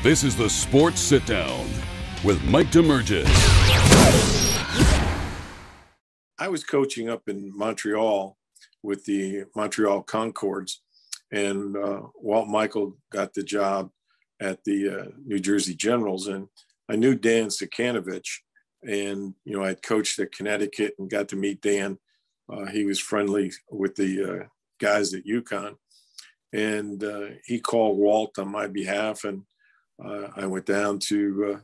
This is the Sports Sit Down with Mike Damergis. I was coaching up in Montreal with the Montreal Concords, and Walt Michael got the job at the New Jersey Generals, and I knew Dan Sikanovich, and I'd coached at Connecticut and got to meet Dan. He was friendly with the guys at UConn, and he called Walt on my behalf, and I went down to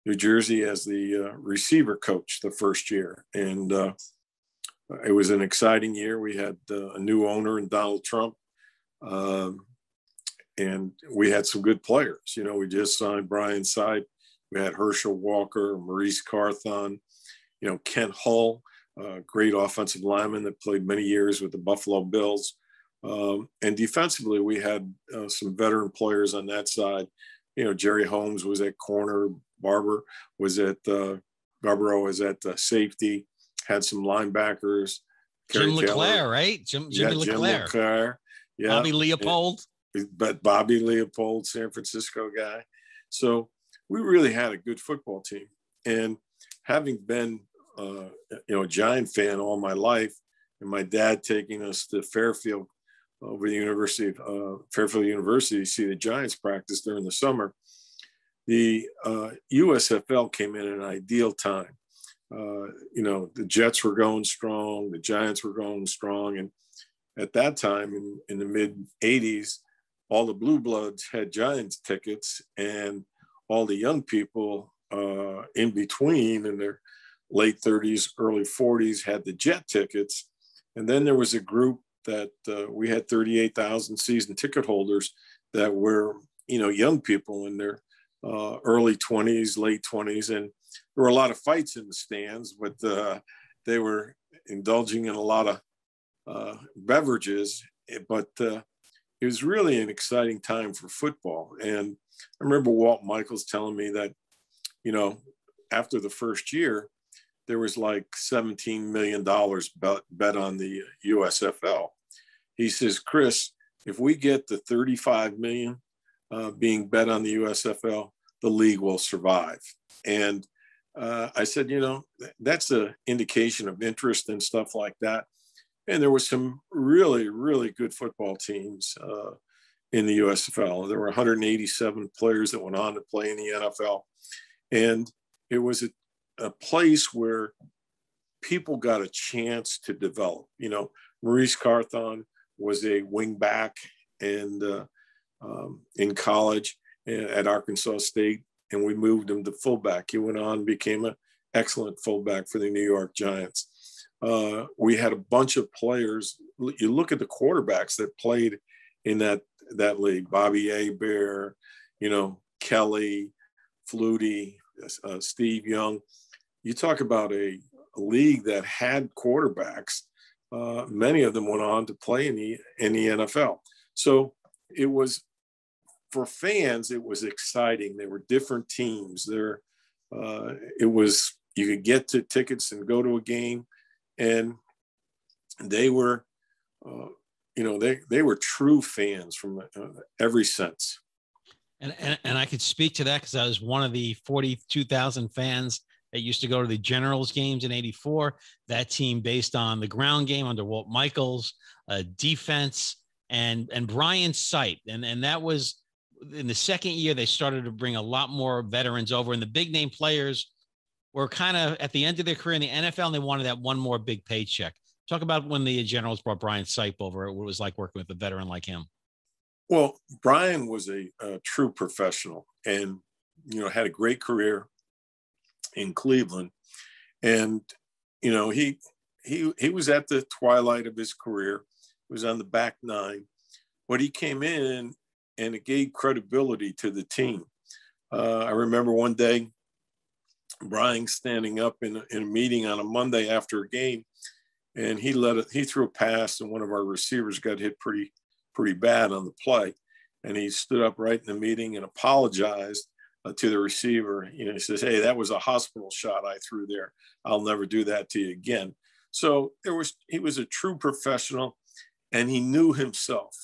New Jersey as the receiver coach the first year, and it was an exciting year. We had a new owner in Donald Trump, and we had some good players. We just signed Brian Sipe. We had Herschel Walker, Maurice Carthon, Kent Hull, great offensive lineman that played many years with the Buffalo Bills. And defensively, we had some veteran players on that side. Jerry Holmes was at corner, Barbaro was at safety, had some linebackers. Jim LeClaire, right? Jim LeClaire. Yeah. Bobby Leopold. But Bobby Leopold, San Francisco guy. So we really had a good football team. And having been, a Giant fan all my life, and my dad taking us to Fairfield, over the University of Fairfield University, to see the Giants practice during the summer, the USFL came in at an ideal time. The Jets were going strong, the Giants were going strong, and at that time in the mid 80s, all the blue bloods had Giants tickets, and all the young people in between in their late 30s, early 40s had the Jet tickets. And then there was a group that we had 38,000 season ticket holders that were, young people in their early 20s, late 20s. And there were a lot of fights in the stands, but they were indulging in a lot of beverages. But it was really an exciting time for football. And I remember Walt Michaels telling me that, after the first year, there was like $17 million bet on the USFL. He says, Chris, if we get the 35 million being bet on the USFL, the league will survive. And I said, that's an indication of interest and stuff like that. And there was some really, really good football teams in the USFL. There were 187 players that went on to play in the NFL. And it was a place where people got a chance to develop. Maurice Carthon was a wing back and in college at Arkansas State, and we moved him to fullback. He went on and became an excellent fullback for the New York Giants. We had a bunch of players. You look at the quarterbacks that played in that league: Bobby Hebert, Kelly, Flutie, Steve Young. You talk about a league that had quarterbacks. Many of them went on to play in the NFL. So it was, for fans, it was exciting. There were different teams there. You could get to tickets and go to a game, and they were, they were true fans from every sense. And I could speak to that because I was one of the 42,000 fans that used to go to the Generals games in '84. That team based on the ground game under Walt Michaels, defense, and Brian Sipe. And that was in the second year, they started to bring a lot more veterans over, and the big name players were kind of at the end of their career in the NFL, and they wanted that one more big paycheck. Talk about when the Generals brought Brian Sipe over, what it was like working with a veteran like him. Well, Brian was a true professional, and had a great career in Cleveland, and he was at the twilight of his career. He was on the back nine, but he came in and it gave credibility to the team. I remember one day Brian standing up in a meeting on a Monday after a game, and he threw a pass, and one of our receivers got hit pretty bad on the play. And he stood up right in the meeting and apologized to the receiver. He says, "Hey, that was a hospital shot I threw there. I'll never do that to you again." So he was a true professional, and he knew himself.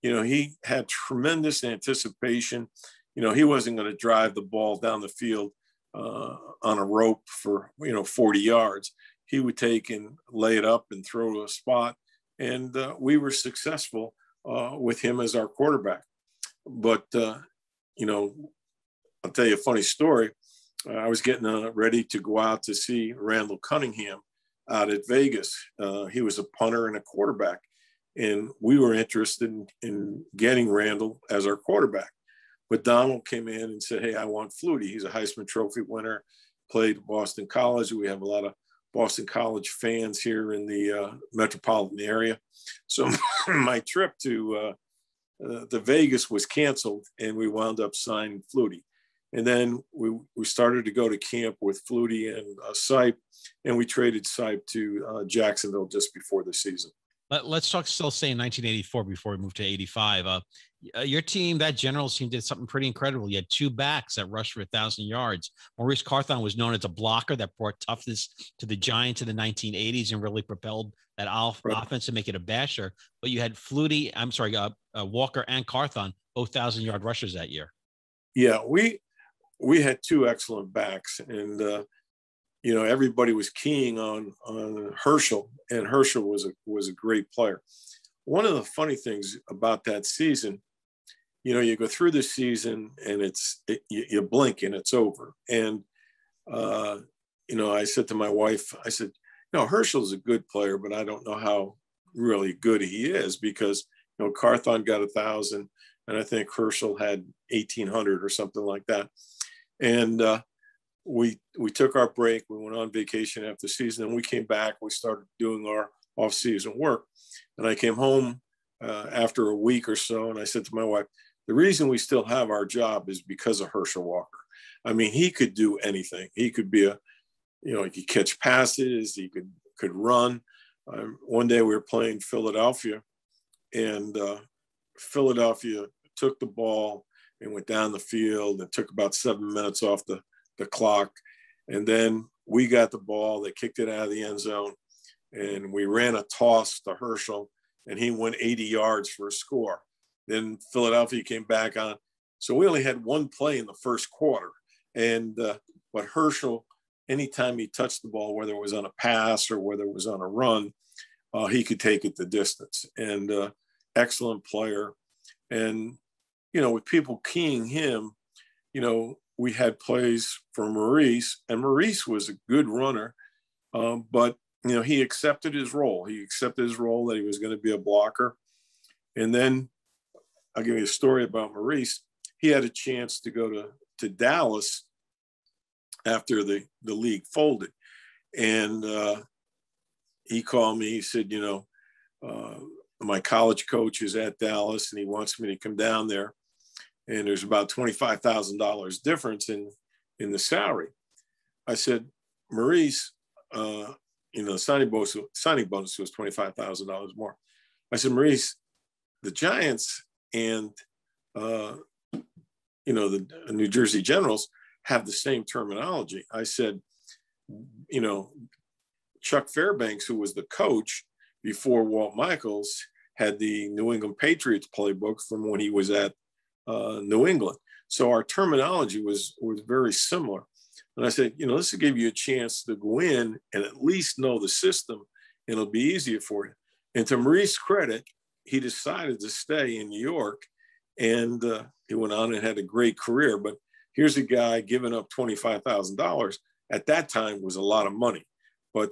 He had tremendous anticipation. he wasn't going to drive the ball down the field on a rope for, 40 yards. He would take and lay it up and throw to a spot. And we were successful with him as our quarterback. But, I'll tell you a funny story. I was getting ready to go out to see Randall Cunningham out at Vegas. He was a punter and a quarterback. And we were interested in getting Randall as our quarterback. But Donald came in and said, hey, I want Flutie. He's a Heisman Trophy winner, played at Boston College. We have a lot of Boston College fans here in the metropolitan area. So my trip to Vegas was canceled, and we wound up signing Flutie. And then we started to go to camp with Flutie and Sipe, and we traded Sipe to Jacksonville just before the season. Let's still say in 1984 before we moved to 85. Your team, that Generals team, did something pretty incredible. You had two backs that rushed for 1,000 yards. Maurice Carthon was known as a blocker that brought toughness to the Giants in the 1980s and really propelled that offense to make it a basher. But you had Walker and Carthon, both 1,000-yard rushers that year. Yeah, we had two excellent backs, and everybody was keying on Herschel, and Herschel was a great player. One of the funny things about that season, you go through the season and you blink and it's over. And, I said to my wife, I said, Herschel's a good player, but I don't know how really good he is because, Carthon got 1,000 and I think Herschel had 1,800 or something like that. And, we took our break. We went on vacation after the season, and we came back. We started doing our off-season work. And I came home after a week or so, and I said to my wife, the reason we still have our job is because of Herschel Walker. I mean, he could do anything. He could be he could catch passes. He could run. One day we were playing Philadelphia, and Philadelphia took the ball and went down the field and took about 7 minutes off the clock. And then we got the ball, they kicked it out of the end zone, and we ran a toss to Herschel, and he went 80 yards for a score. Then Philadelphia came back on. So we only had one play in the first quarter. And but Herschel, anytime he touched the ball, whether it was on a pass or whether it was on a run, he could take it the distance. And excellent player. And, with people keying him, we had plays for Maurice, and Maurice was a good runner, but, he accepted his role. He accepted his role that he was going to be a blocker. And then I'll give you a story about Maurice. He had a chance to go to Dallas after the league folded. And he called me. He said, my college coach is at Dallas, and he wants me to come down there. And there's about $25,000 difference in the salary. I said, Maurice, the signing bonus was $25,000 more. I said, Maurice, the Giants and, the New Jersey Generals have the same terminology. I said, Chuck Fairbanks, who was the coach before Walt Michaels, had the New England Patriots playbook from when he was at New England. So our terminology was very similar. And I said, this will give you a chance to go in and at least know the system, and it'll be easier for you. And to Maurice's credit, he decided to stay in New York, and he went on and had a great career. But here's a guy giving up $25,000 at that time was a lot of money, but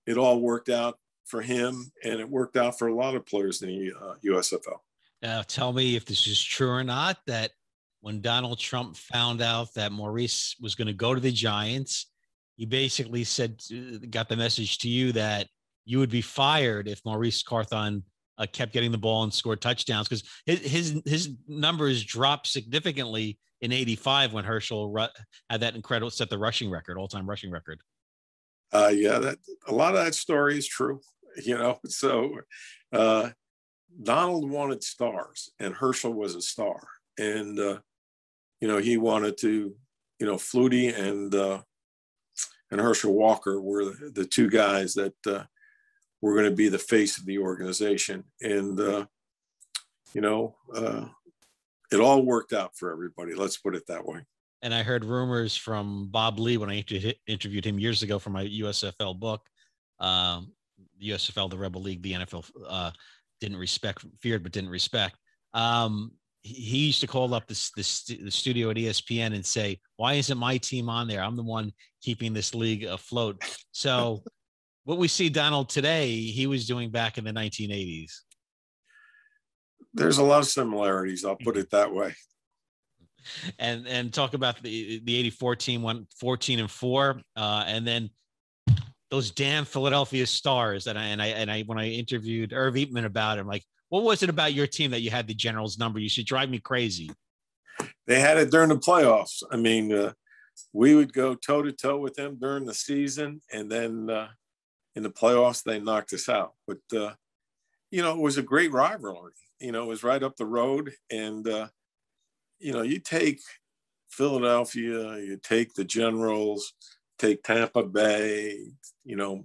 it all worked out for him, and it worked out for a lot of players in the USFL. Now, tell me if this is true or not, that when Donald Trump found out that Maurice was going to go to the Giants, he basically got the message to you that you would be fired if Maurice Carthon kept getting the ball and scored touchdowns, because his numbers dropped significantly in 85 when Herschel had that incredible, set the rushing record, all-time rushing record. That a lot of that story is true, so Donald wanted stars, and Herschel was a star. And, he wanted to, Flutie and Herschel Walker were the two guys that were going to be the face of the organization. And, it all worked out for everybody. Let's put it that way. And I heard rumors from Bob Lee when I interviewed him years ago for my USFL book. The USFL, the Rebel League, the NFL didn't respect, feared but didn't respect. He used to call up the studio at ESPN and say, "Why isn't my team on there? I'm the one keeping this league afloat." So what we see Donald today, he was doing back in the 1980s. There's a lot of similarities. I'll put it that way. And talk about the 84 team went 14-4, and then those damn Philadelphia Stars. And I when I interviewed Irv Eatman about it, I'm like, what was it about your team that you had the Generals number? You should drive me crazy. They had it during the playoffs. I mean, we would go toe to toe with them during the season, and then in the playoffs they knocked us out. But you know, it was a great rivalry. You know, it was right up the road, and you know, you take Philadelphia, you take the Generals, take Tampa Bay, you know,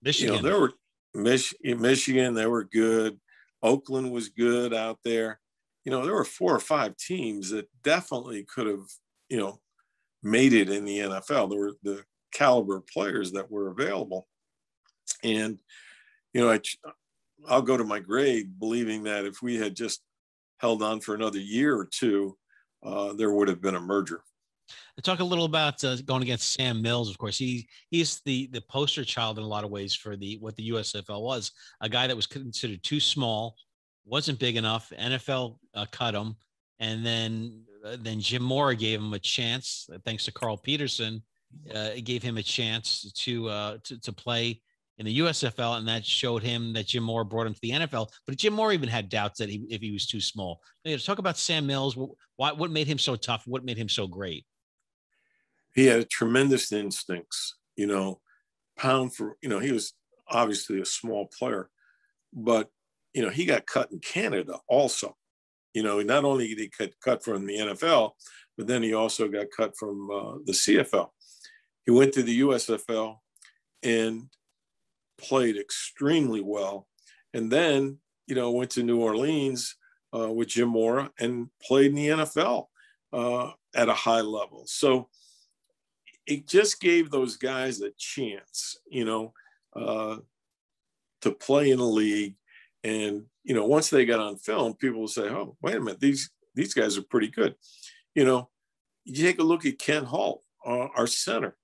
Michigan. You know, there were Michigan, they were good. Oakland was good out there. You know, there were 4 or 5 teams that definitely could have, you know, made it in the NFL. There were the caliber players that were available. And, you know, I'll go to my grave believing that if we had just held on for another year or two, there would have been a merger. Talk a little about going against Sam Mills. Of course, he's the poster child in a lot of ways for what the USFL was. A guy that was considered too small, wasn't big enough. NFL cut him, and then Jim Mora gave him a chance. Thanks to Carl Peterson, it gave him a chance to play in the USFL, and that showed him that Jim Mora brought him to the NFL. But Jim Mora even had doubts that if he was too small. You know, talk about Sam Mills. What made him so tough? What made him so great? He had tremendous instincts, you know, pound for, you know, he was obviously a small player, but, you know, he got cut in Canada also. You know, not only did he get cut from the NFL, but then he also got cut from the CFL. He went to the USFL and played extremely well. And then, you know, went to New Orleans with Jim Mora and played in the NFL at a high level. So it just gave those guys a chance, you know, to play in a league. And, you know, once they got on film, people will say, oh, wait a minute, these guys are pretty good. You know, you take a look at Ken Hull, our center.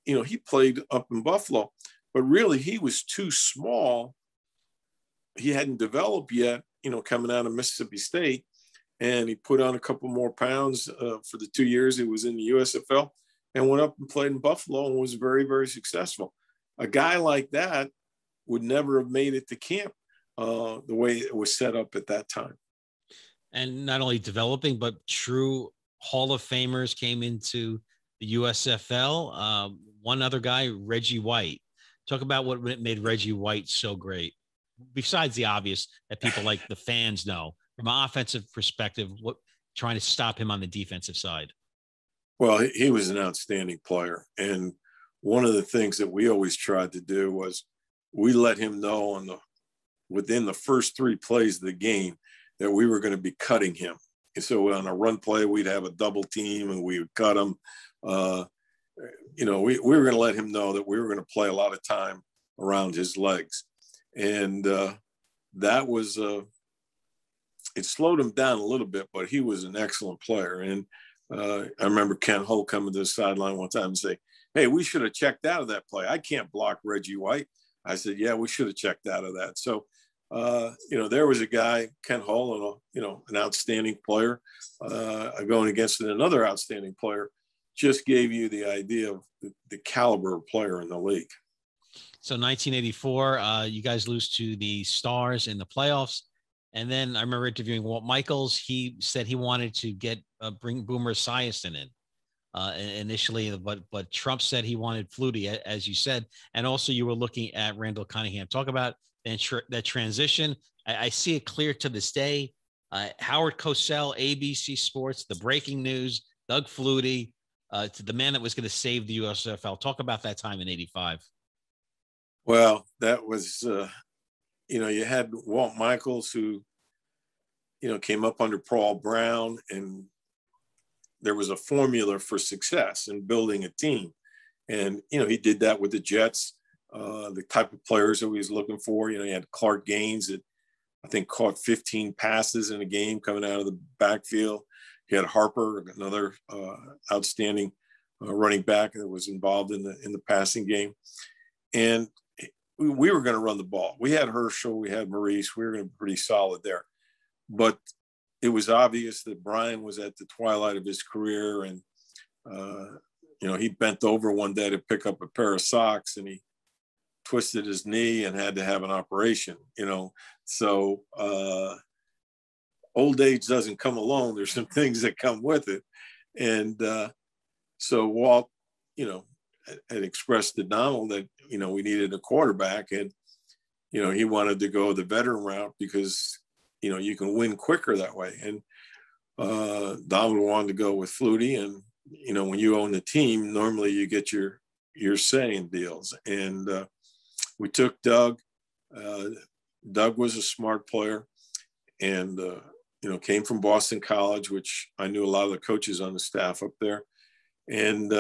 You know, he played up in Buffalo, but really he was too small. He hadn't developed yet, you know, coming out of Mississippi State. And he put on a couple more pounds for the 2 years he was in the USFL, and went up and played in Buffalo and was very, very successful. A guy like that would never have made it to camp the way it was set up at that time. And not only developing, but true Hall of Famers came into the USFL. One other guy, Reggie White. Talk about what made Reggie White so great. Besides the obvious that people like the fans know, from an offensive perspective, what trying to stop him on the defensive side. Well, he was an outstanding player. And one of the things that we always tried to do was we let him know within the first 3 plays of the game that we were going to be cutting him. And so on a run play, we'd have a double team and we would cut him. You know, we were going to let him know that we were going to play a lot of time around his legs. And that was, it slowed him down a little bit, but he was an excellent player. And I remember Ken Hull coming to the sideline one time and say, hey, we should have checked out of that play. I can't block Reggie White. I said, yeah, we should have checked out of that. So, you know, there was a guy, Ken Hull, and, you know, an outstanding player going against another outstanding player, just gave you the idea of the caliber of player in the league. So 1984, you guys lose to the Stars in the playoffs. And then I remember interviewing Walt Michaels. He said he wanted to bring Boomer Esiason in initially, but Trump said he wanted Flutie, as you said. And also you were looking at Randall Cunningham. Talk about that transition. I see it clear to this day. Howard Cosell, ABC Sports, the breaking news, Doug Flutie, to the man that was going to save the USFL. Talk about that time in 85. Well, that was, you know, you had Walt Michaels, who came up under Paul Brown, and there was a formula for success in building a team. And, he did that with the Jets, the type of players that he was looking for. He had Clark Gaines that I think caught 15 passes in a game coming out of the backfield. He had Harper, another outstanding running back that was involved in the passing game. And we were going to run the ball. We had Herschel, we had Maurice. We were going to be pretty solid there. But it was obvious that Brian was at the twilight of his career. And, he bent over one day to pick up a pair of socks, and he twisted his knee and had to have an operation, So old age doesn't come alone. There's some things that come with it. And so Walt, had expressed to Donald that, we needed a quarterback, and, he wanted to go the veteran route because, you can win quicker that way. And Donald wanted to go with Flutie. And, when you own the team, normally you get your say in deals. And we took Doug. Doug was a smart player, and, came from Boston College, which I knew a lot of the coaches on the staff up there. And,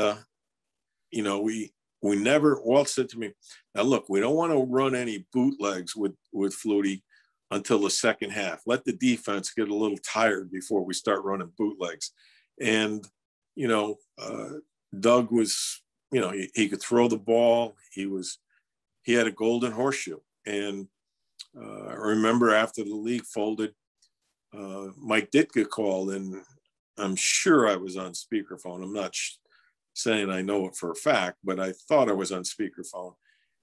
we never, Walt said to me, now look, we don't want to run any bootlegs with Flutie until the second half. Let the defense get a little tired before we start running bootlegs. And, Doug was, he could throw the ball. He had a golden horseshoe. And I remember after the league folded, Mike Ditka called, and I'm sure I was on speakerphone. I'm not saying I know it for a fact, but I thought I was on speakerphone.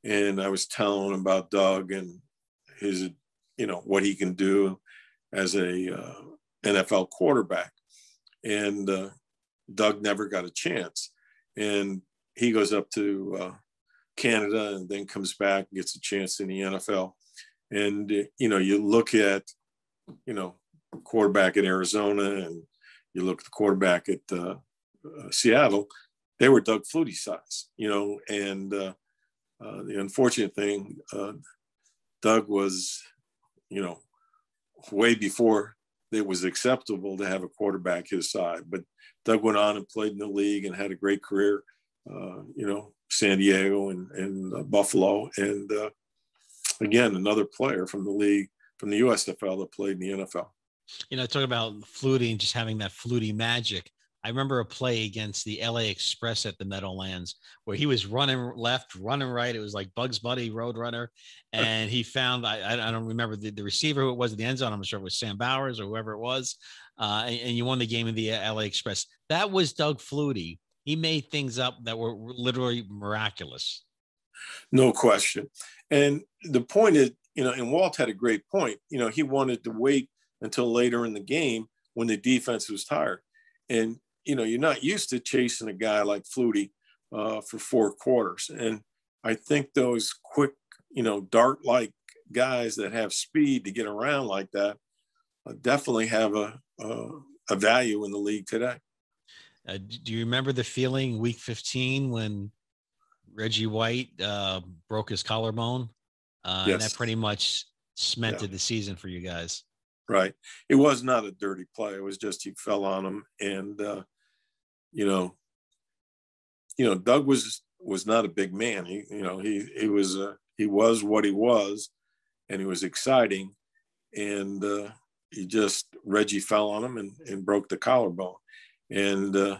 And I was telling him about Doug and his, what he can do as a NFL quarterback. And Doug never got a chance. And he goes up to Canada and then comes back and gets a chance in the NFL. And, you look at, quarterback at Arizona, and you look at the quarterback at Seattle, they were Doug Flutie size, and the unfortunate thing, Doug was, way before it was acceptable to have a quarterback his size. But Doug went on and played in the league and had a great career, San Diego and Buffalo. And again, another player from the league, from the USFL that played in the NFL. Talking about Flutie and just having that Flutie magic. I remember a play against the LA Express at the Meadowlands where he was running left, running right. It was like Bugs Bunny, Roadrunner. And he found, I don't remember the receiver who it was at the end zone. I'm sure it was Sam Bowers or whoever it was. And you won the game in the LA Express. That was Doug Flutie. He made things up that were literally miraculous. No question. And the point is, and Walt had a great point. He wanted to wait until later in the game when the defense was tired. And, you're not used to chasing a guy like Flutie for 4 quarters. And I think those quick, dart-like guys that have speed to get around like that definitely have a value in the league today. Do you remember the feeling week 15 when Reggie White broke his collarbone? Yes. And that pretty much cemented the season for you guys. Right. It was not a dirty play. It was just he fell on him. And, Doug was not a big man. He was what he was, and he was exciting. And Reggie fell on him and broke the collarbone. And,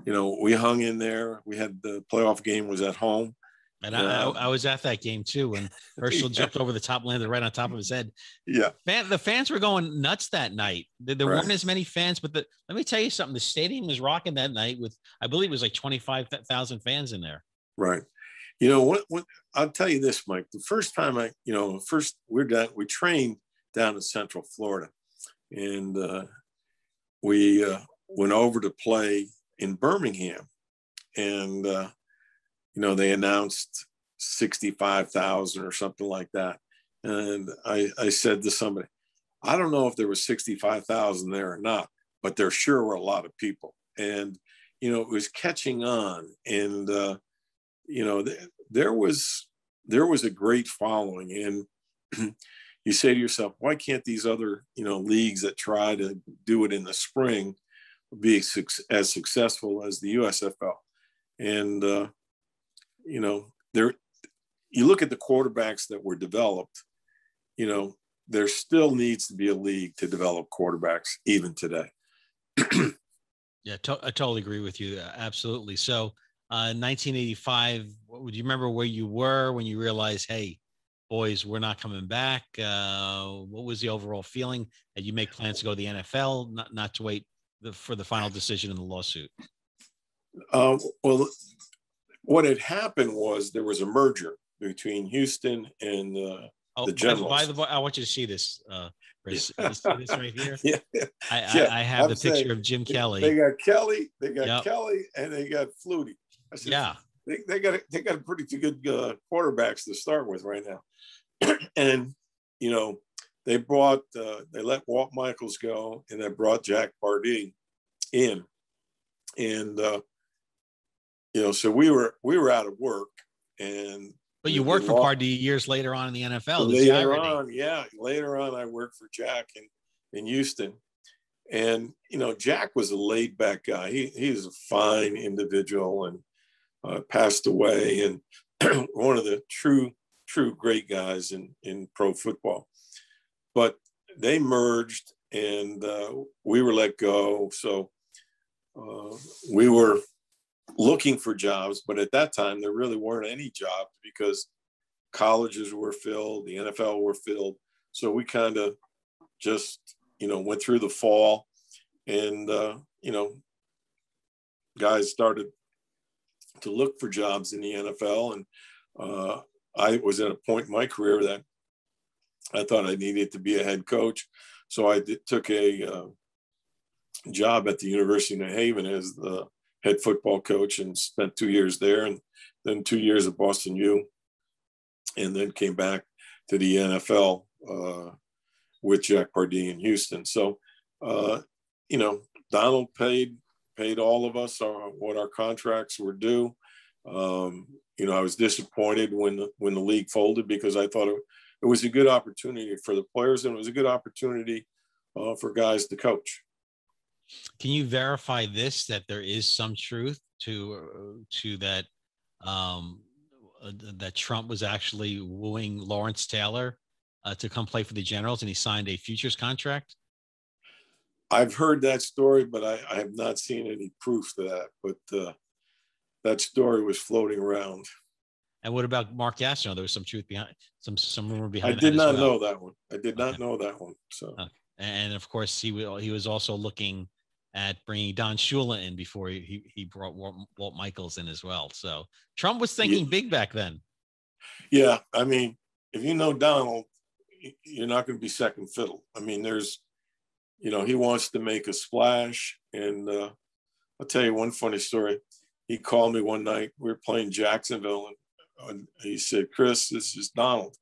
we hung in there. We had the playoff game was at home. And I was at that game too when Herschel jumped over the top, landed right on top of his head. Yeah. The fans were going nuts that night. There weren't as many fans, but let me tell you something. The stadium was rocking that night with, I believe it was like 25,000 fans in there. Right. What I'll tell you this, Mike, the first time we trained down in Central Florida, and we went over to play in Birmingham, and, they announced 65,000 or something like that. And I said to somebody, I don't know if there was 65,000 there or not, but there sure were a lot of people. And, it was catching on. And, there was a great following. And you say to yourself, why can't these other, leagues that try to do it in the spring be as successful as the USFL? And, you look at the quarterbacks that were developed, there still needs to be a league to develop quarterbacks even today. Yeah, I totally agree with you. Absolutely. So 1985, would you remember where you were when you realized, hey, boys, we're not coming back? What was the overall feeling? Did you make plans to go to the NFL, not to wait for the final decision in the lawsuit? Well, what had happened was there was a merger between Houston and the Generals. By the way, I want you to see this, Chris. You see this right here? Yeah. I have the picture of Jim Kelly. They got Kelly, Kelly, and they got Flutie. I said, yeah. They got a pretty good quarterbacks to start with right now. And, they let Walt Michaels go, and they brought Jack Pardee in. And, so we were out of work. But you worked for Pardee years later on in the NFL. Later on, I worked for Jack in Houston. And, Jack was a laid back guy. He was a fine individual and passed away, and one of the true great guys in pro football. But they merged, and we were let go. So we were looking for jobs, but at that time there really weren't any jobs because colleges were filled, the NFL were filled. So we kind of just, went through the fall, and, guys started to look for jobs in the NFL. And I was at a point in my career that I thought I needed to be a head coach. So I took a job at the University of New Haven as the head football coach, and spent 2 years there, and then 2 years at Boston U, and then came back to the NFL with Jack Pardee in Houston. So, Donald paid all of us what our contracts were due. I was disappointed when the league folded, because I thought it was a good opportunity for the players, and it was a good opportunity for guys to coach. Can you verify this, that there is some truth to that, that Trump was actually wooing Lawrence Taylor to come play for the Generals, and he signed a futures contract? I've heard that story, but I have not seen any proof to that. But that story was floating around. And what about Mark Gastineau? There was some truth behind, some rumor behind. I did not know that one. I did not know that one. So, and of course, he was also looking at bringing Don Shula in before he brought Walt Michaels in as well. So Trump was thinking big back then. Yeah, I mean, if you know Donald, you're not going to be second fiddle. I mean, there's, he wants to make a splash. And I'll tell you one funny story. He called me one night. We were playing Jacksonville, and he said, "Chris, this is Donald."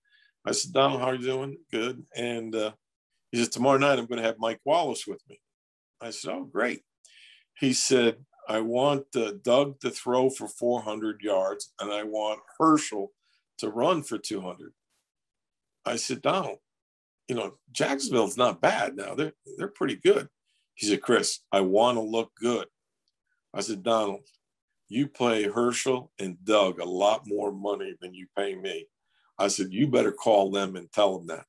I said, "Donald, how are you doing?" "Good." And he said, "Tomorrow night, I'm going to have Mike Wallace with me." I said, "Oh, great." He said, "I want Doug to throw for 400 yards, and I want Herschel to run for 200. I said, "Donald, Jacksonville's not bad now. They're pretty good." He said, "Chris, I want to look good." I said, "Donald, you pay Herschel and Doug a lot more money than you pay me." I said, "You better call them and tell them that."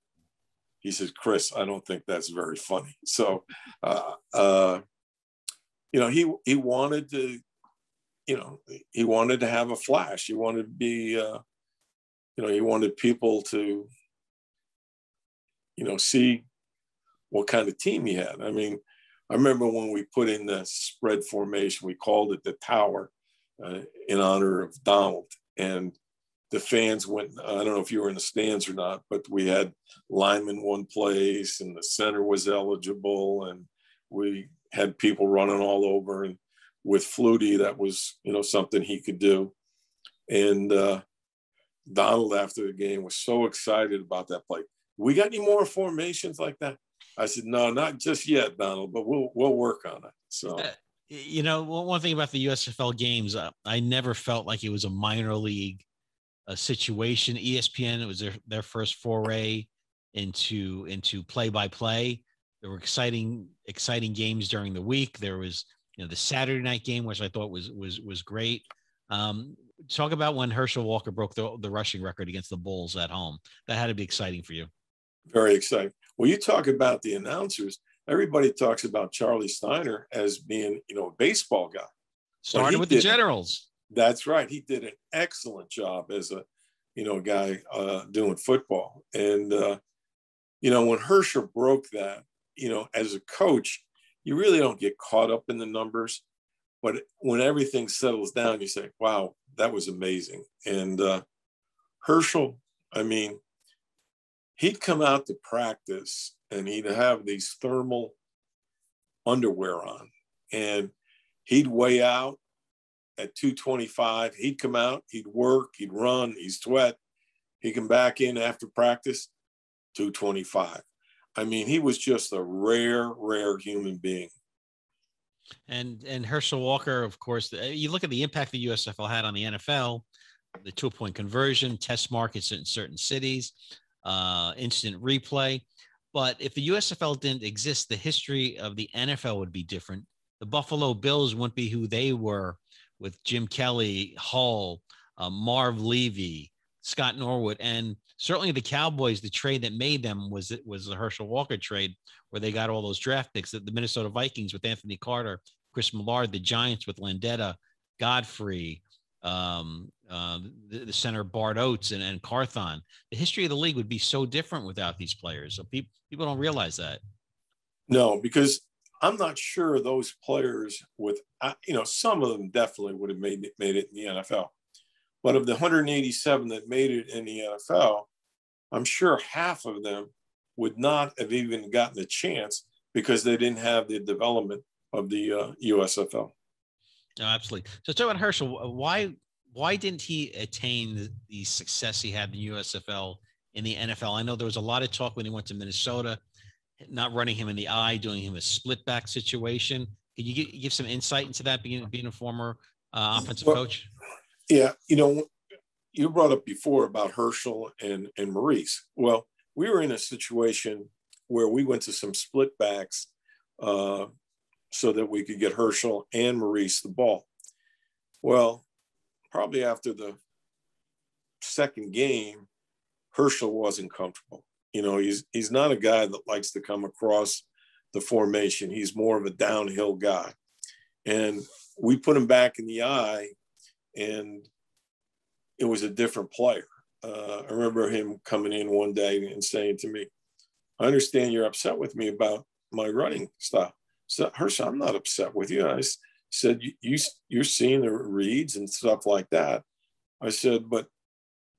He says, "Chris, I don't think that's very funny." So, he wanted to, he wanted to have a flash. He wanted to be, he wanted people to, see what kind of team he had. I mean, I remember when we put in the spread formation, we called it the Tower in honor of Donald. And the fans went, I don't know if you were in the stands or not, but we had linemen one place, and the center was eligible, and we had people running all over. And with Flutie, that was, something he could do. And Donald, after the game, was so excited about that play. "We got any more formations like that?" I said, "No, not just yet, Donald, but we'll work on it." So, one thing about the USFL games, I never felt like it was a minor league situation. ESPN, it was their first foray. into play-by-play. There were exciting games during the week. There was, the Saturday night game, which I thought was great. Talk about when Herschel Walker broke the rushing record against the Bulls at home. That had to be exciting for you. Very exciting. Well, you talk about the announcers. Everybody talks about Charlie Steiner as being, a baseball guy. Started with the Generals. That's right. He did an excellent job as a, guy doing football. And, when Herschel broke that, as a coach, you really don't get caught up in the numbers. But when everything settles down, you say, wow, that was amazing. And Herschel, he'd come out to practice and he'd have these thermal underwear on. And he'd weigh out at 225. He'd come out, he'd work, he'd run, he'd sweat. He'd come back in after practice, 225. He was just a rare human being. And Herschel Walker, of course, you look at the impact the USFL had on the NFL, the 2-point conversion, test markets in certain cities, instant replay. But if the USFL didn't exist, the history of the NFL would be different. The Buffalo Bills wouldn't be who they were with Jim Kelly, Hull, Marv Levy, Scott Norwood, and certainly the Cowboys. The trade that made them was the Herschel Walker trade, where they got all those draft picks. The Minnesota Vikings with Anthony Carter, Chris Millard, the Giants with Landetta, Godfrey, the center Bart Oates and Carthon. The history of the league would be so different without these players. So people don't realize that. No, because I'm not sure those players some of them definitely would have made it in the NFL. But of the 187 that made it in the NFL, I'm sure half of them would not have even gotten a chance because they didn't have the development of the USFL. No, absolutely. So talk about Herschel. Why didn't he attain the success he had in the USFL in the NFL? I know there was a lot of talk when he went to Minnesota, not running him in the eye, doing him a split back situation. Can you give some insight into that, being a former offensive coach? Yeah, you brought up before about Herschel and Maurice. Well, we were in a situation where we went to some split backs so that we could get Herschel and Maurice the ball. Well, probably after the second game, Herschel wasn't comfortable. He's not a guy that likes to come across the formation. He's more of a downhill guy. And we put him back in the eye, and it was a different player. I remember him coming in one day and saying to me, I understand you're upset with me about my running style. So, Herschel, I'm not upset with you. I said, you're seeing the reads and stuff like that. I said, but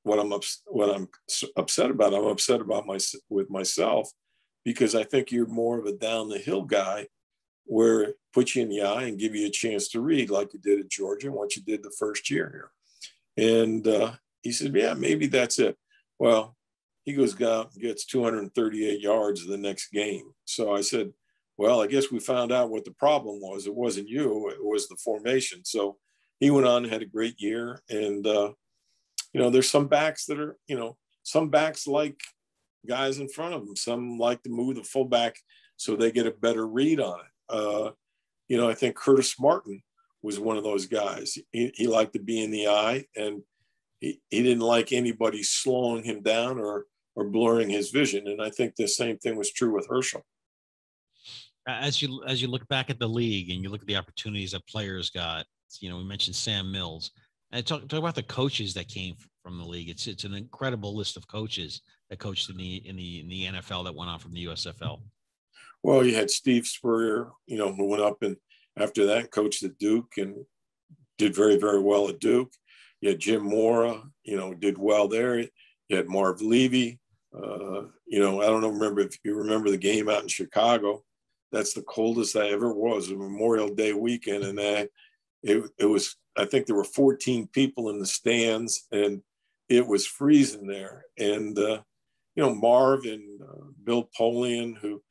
what I'm upset about, I'm upset about with myself, because I think you're more of a down the hill guy, where it puts you in the eye and give you a chance to read like you did at Georgia and what you did the first year here. And he said, yeah, maybe that's it. Well, he goes out and gets 238 yards the next game. So I said, well, I guess we found out what the problem was. It wasn't you, it was the formation. So he went on and had a great year. And, there's some backs that are, some backs like guys in front of them. Some like to move the fullback so they get a better read on it. I think Curtis Martin was one of those guys. He liked to be in the eye, and he didn't like anybody slowing him down or blurring his vision. And I think the same thing was true with Herschel. As you look back at the league and you look at the opportunities that players got, we mentioned Sam Mills, and talk about the coaches that came from the league. It's an incredible list of coaches that coached in the NFL that went on from the USFL. Well, you had Steve Spurrier, who went up and after that coached at Duke and did very, very well at Duke. You had Jim Mora, did well there. You had Marv Levy. I don't remember if you remember the game out in Chicago. That's the coldest I ever was, a Memorial Day weekend. And it was, I think there were 14 people in the stands, and it was freezing there. And, Marv and Bill Polian, who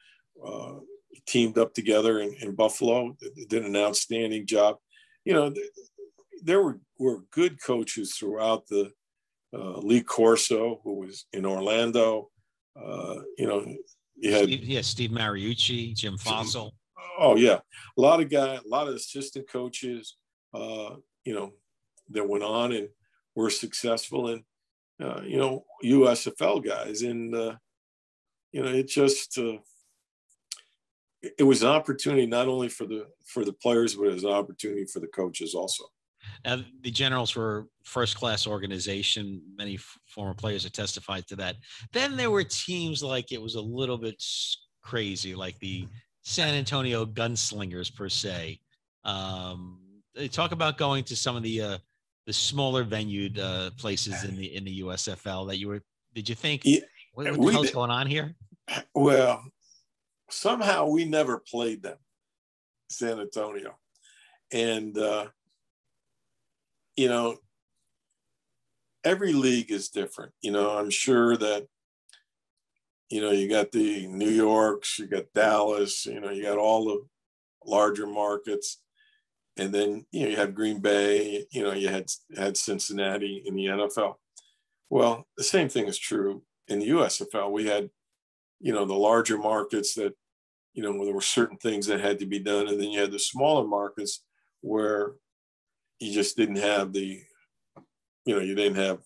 teamed up together in Buffalo, did an outstanding job. There were good coaches throughout the Lee Corso, who was in Orlando, You know, you had Steve Mariucci, Jim Fossil. Oh yeah, a lot of assistant coaches, you know, that went on and were successful, and you know, USFL guys, and you know, it was an opportunity not only for the players, but it was an opportunity for the coaches also. Now, the Generals were first-class organization. Many former players have testified to that. Then there were teams like it was a little bit crazy, like the San Antonio Gunslingers per se. They talk about going to some of the smaller venued places in the USFL that you were. Did you think what the hell's going on here? Well, somehow we never played them, San Antonio, and you know, every league is different. You know, I'm sure that, you know, you got the New Yorks, you got Dallas, you know, you got all the larger markets. And then, you know, you have Green Bay, you know, you had Cincinnati in the NFL. Well, the same thing is true in the USFL. We had, you know, the larger markets that, you know, where there were certain things that had to be done. And then you had the smaller markets where you just didn't have you didn't have,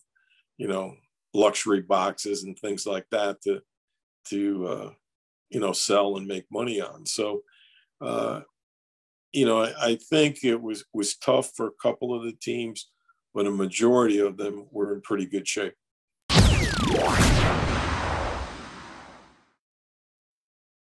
you know, luxury boxes and things like that to you know, sell and make money on. So, you know, I think it was tough for a couple of the teams, but a majority of them were in pretty good shape.